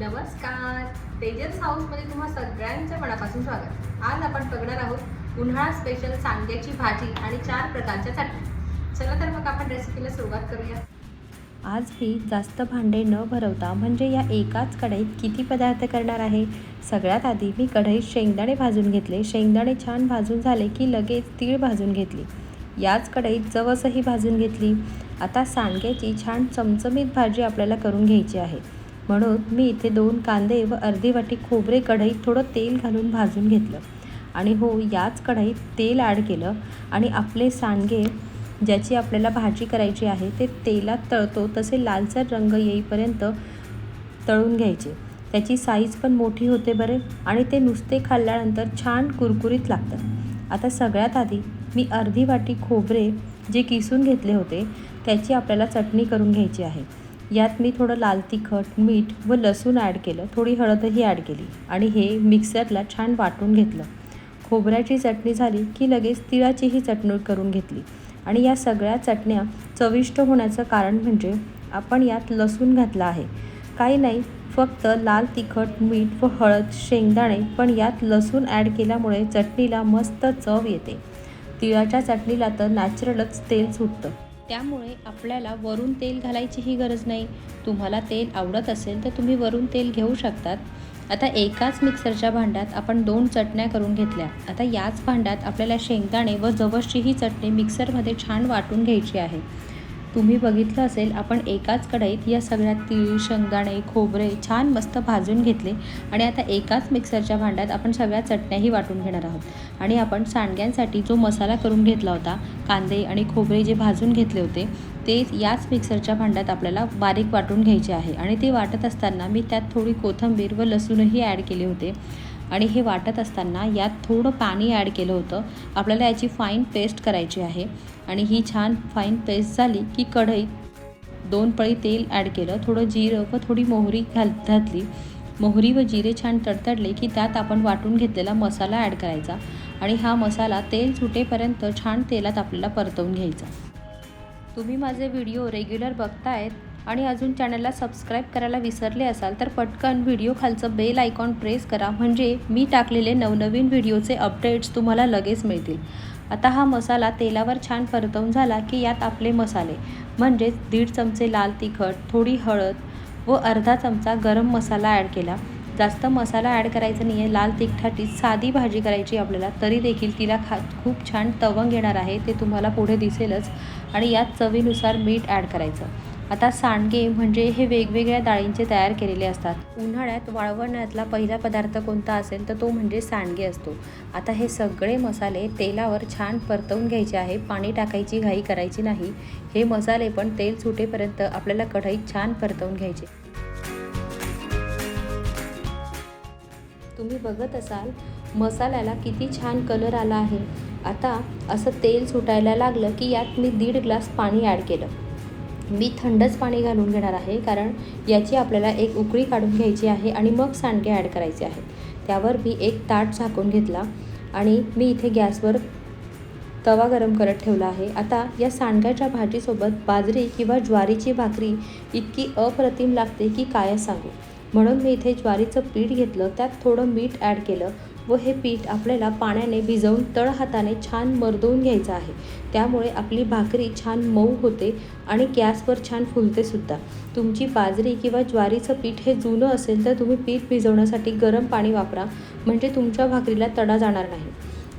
नमस्कार. तेजस हाऊसमध्ये तुम्हा सगळ्यांचं मनापासून स्वागत. आज आपण बघणार आहोत उन्हाळा स्पेशल सांग्याची भाजी आणि 4 प्रकारच्या चटण्या. चला तर मग आपण रेसिपीला सुरुवात करूया. आज मी जास्त भांडे न भरवता म्हणजे या एकाच कढईत किती पदार्थ करणार आहे. सगळ्यात आधी मी कढईत शेंगदाणे भाजून घेतले. शेंगदाणे छान भाजून झाले की लगेच तीळ भाजून घेतली. याच कढईत जवसही भाजून घेतली. आता सांडग्याची छान चमचमीत भाजी आपल्याला करून घ्यायची आहे. म्हणून मी इथे 2 कांदे व अर्धी वाटी खोबरे कढईत थोडं तेल घालून भाजून घेतलं. आणि हो, याच कढईत तेल ॲड केलं आणि आपले सांडगे ज्याची आपल्याला भाजी करायची आहे ते तेलात तळतो तसे लालसर रंग येईपर्यंत तळून घ्यायचे. त्याची साईज पण मोठी होते बरे आणि ते नुसते खाल्ल्यानंतर छान कुरकुरीत लागतं. आता सगळ्यात आधी मी अर्धी वाटी खोबरे जे किसून घेतले होते त्याची आपल्याला चटणी करून घ्यायची आहे. यात मी थोडं लाल तिखट, मीठ व लसूण ॲड केलं. थोडी हळदही ॲड केली आणि हे मिक्सरला छान वाटून घेतलं. खोबऱ्याची चटणी झाली की लगेच तिळाचीही चटणी करून घेतली. आणि या सगळ्या चटण्या चविष्ट होण्याचं कारण म्हणजे आपण यात लसूण घातला आहे. काही नाही, फक्त लाल तिखट, मीठ व हळद, शेंगदाणे, पण यात लसूण ॲड केल्यामुळे चटणीला मस्त चव येते. तिळाच्या चटणीला तर नॅचरलच तेल सुटतं, त्यामुळे आपल्याला वरून तेल घालायचीही गरज नाही. तुम्हाला तेल आवडत असेल तर तुम्ही वरून तेल घेऊ शकतात. आता एकाच मिक्सरच्या भांड्यात आपण 2 चटण्या करून घेतल्या. आता याच भांड्यात आपल्याला शेंगदाणे व जवसचीही चटणी मिक्सरमध्ये छान वाटून घ्यायची आहे. तुम्ही बघितलं असेल आपण एकाच कढईत या सगळ्या तीळ, शेंगदाणे, खोबरे छान मस्त भाजून घेतले आणि आता एकाच मिक्सरच्या भांड्यात आपण सगळ्या चटण्याही वाटून घेणार आहोत. आणि आपण सांडग्यांसाठी जो मसाला करून घेतला होता, कांदे आणि खोबरे जे भाजून घेतले होते ते याच मिक्सरच्या भांड्यात आपल्याला बारीक वाटून घ्यायचे आहे. आणि ते वाटत असताना मी त्यात थोडी कोथिंबीर व लसूणही ॲड केले होते. आणि हे वाटत असताना यात थोडं पाणी ॲड केलं होतं. आपल्याला याची फाईन पेस्ट करायची आहे. आणि ही छान फाईन पेस्ट झाली की कढईत 2 पळी तेल ॲड केलं. थोडं जिरं व थोडी मोहरी घातली. मोहरी व जिरे छान तडतडले की त्यात आपण वाटून घेतलेला मसाला ॲड करायचा आणि हा मसाला तेल सुटेपर्यंत छान तेलात आपल्याला परतवून घ्यायचा. तुम्ही माझे व्हिडिओ रेग्युलर बघतायत आणि अजून चॅनलला सबस्क्राईब करायला विसरले असाल तर पटकन व्हिडिओ खालचं बेल आयकॉन प्रेस करा, म्हणजे मी टाकलेले नवनवीन व्हिडिओचे अपडेट्स तुम्हाला लगेच मिळतील. आता हा मसाला तेलावर छान परतवून झाला की यात आपले मसाले म्हणजेच 1.5 चमचे लाल तिखट, थोडी हळद व अर्धा चमचा गरम मसाला ॲड केला. जास्त मसाला ॲड करायचा नाही आहे. लाल तिखटाची साधी भाजी करायची आपल्याला, तरी देखील तिला खूप छान तवंग येणार आहे, ते तुम्हाला पुढे दिसेलच. आणि यात चवीनुसार मीठ ॲड करायचं. आता सांडगे म्हणजे हे वेगवेगळ्या डाळींचे तयार केलेले असतात. उन्हाळ्यात वाळवण्यातला पहिला पदार्थ कोणता असेल तर तो म्हणजे सांडगे असतो. आता हे सगळे मसाले तेलावर छान परतवून घ्यायचे आहे. पाणी टाकायची घाई करायची नाही. हे मसाले पण तेल सुटेपर्यंत आपल्याला कढईत छान परतवून घ्यायचे. तुम्ही बघत असाल मसाल्याला किती छान कलर आला आहे. आता असं तेल सुटायला लागलं की यात मी 1.5 ग्लास पाणी ॲड केलं. मी थंडच पाणी घालून घेणार आहे, कारण याची आपल्याला एक उकळी काढून घ्यायची आहे आणि मग सांडगे ॲड करायचे आहेत. त्यावर मी एक ताट झाकून घेतला आणि मी इथे गॅसवर तवा गरम करत ठेवला आहे. आता या सांडग्याच्या भाजीसोबत बाजरी किंवा ज्वारीची भाकरी इतकी अप्रतिम लागते की काय सांगू. म्हणून मी इथे ज्वारीचं पीठ घेतलं, त्यात थोडं मीठ ॲड केलं व हे पीठ आपल्याला पाण्याने भिजवून तळहाताने छान मर्दवून घ्यायचं आहे. त्यामुळे आपली भाकरी छान मऊ होते आणि गॅसवर छान फुलतेसुद्धा. तुमची बाजरी किंवा ज्वारीचं पीठ हे जुनं असेल तर तुम्ही पीठ भिजवण्यासाठी गरम पाणी वापरा, म्हणजे तुमच्या भाकरीला तडा जाणार नाही.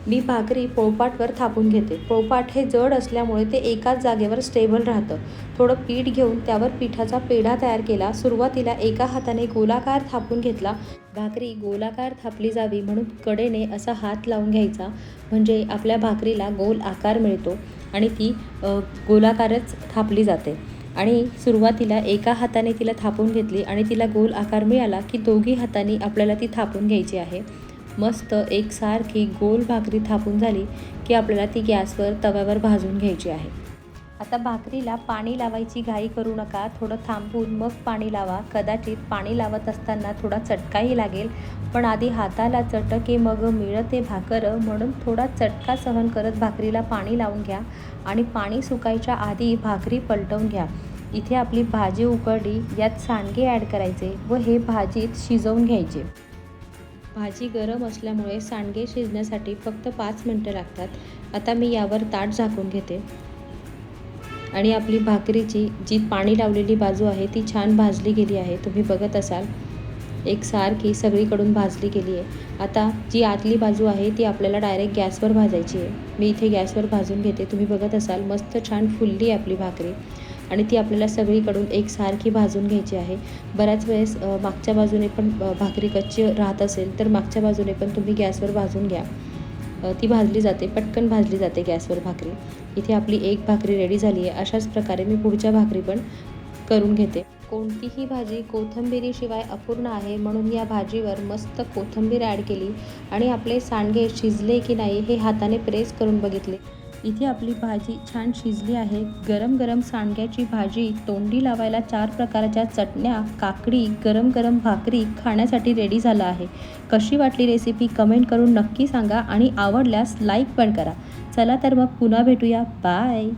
मी भाकरी पोळपाटवर थापून घेते. पोळपाट हे जड असल्यामुळे ते एकाच जागेवर स्टेबल राहतं. थोडं पीठ घेऊन त्यावर पिठाचा पेढा तयार केला. सुरुवातीला एका हाताने गोलाकार थापून घेतला. भाकरी गोलाकार थापली जावी म्हणून कडेने असा हात लावून घ्यायचा, म्हणजे आपल्या भाकरीला गोल आकार मिळतो आणि ती गोलाकारच थापली जाते. आणि सुरुवातीला एका हाताने तिला थापून घेतली आणि तिला गोल आकार मिळाला की दोघी हातांनी आपल्याला ती थापून घ्यायची आहे. मस्त एकसारखी गोल भाकरी थापून झाली की आपल्याला ती गॅसवर तव्यावर भाजून घ्यायची आहे. आता भाकरीला पाणी लावायची घाई करू नका. थोडं थांबून मग पाणी लावा. कदाचित पाणी लावत असताना थोडा चटकाही लागेल, पण आधी हाताला चटके मग मिळते भाकर, म्हणून थोडा चटका सहन करत भाकरीला पाणी लावून घ्या आणि पाणी सुकायच्या आधी भाकरी पलटवून घ्या. इथे आपली भाजी उकळली, यात सांडगे ॲड करायचे व हे भाजीत शिजवून घ्यायचे. भाजी गरम असल्यामुळे सांडगे शिजण्यासाठी फक्त 5 मिनटं लागतात. आता मी यावर ताट झाकून घेते आणि आपली भाकरीची जी पाणी लावलेली बाजू आहे ती छान भाजली गेली आहे. तुम्ही बघत असाल एकसारखी सगळीकडून भाजली गेली आहे. आता जी आतली बाजू आहे ती आपल्याला डायरेक्ट गॅसवर भाजायची आहे. मी इथे गॅसवर भाजून घेते. तुम्ही बघत असाल मस्त छान फुलली आपली भाकरी आणि ती आपल्याला सगळीकडून एकसारखी भाजून घ्यायची आहे. बऱ्याच वेळेस मागच्या बाजूने पण भाकरी कच्ची राहत असेल तर मागच्या बाजूने पण तुम्ही गॅसवर भाजून घ्या. ती भाजली जाते, पटकन भाजली जाते गॅसवर भाकरी. इथे आपली एक भाकरी रेडी झाली आहे. अशाच प्रकारे मी पुढच्या भाकरी पण करून घेते. कोणतीही भाजी कोथिंबिरीशिवाय अपूर्ण आहे, म्हणून या भाजीवर मस्त कोथिंबीर ॲड केली आणि आपले सांडगे शिजले की नाही हे हाताने प्रेस करून बघितले. इथे आपली भाजी छान शिजली आहे. गरम गरम सांडग्याची भाजी, तोंडी लावायला 4 प्रकारच्या चटण्या, काकडी, गरम गरम भाकरी खाण्यासाठी रेडी झालं आहे. कशी वाटली रेसिपी कमेंट करून नक्की सांगा आणि आवडल्यास लाईक पण करा. चला तर मग पुन्हा भेटूया. बाय.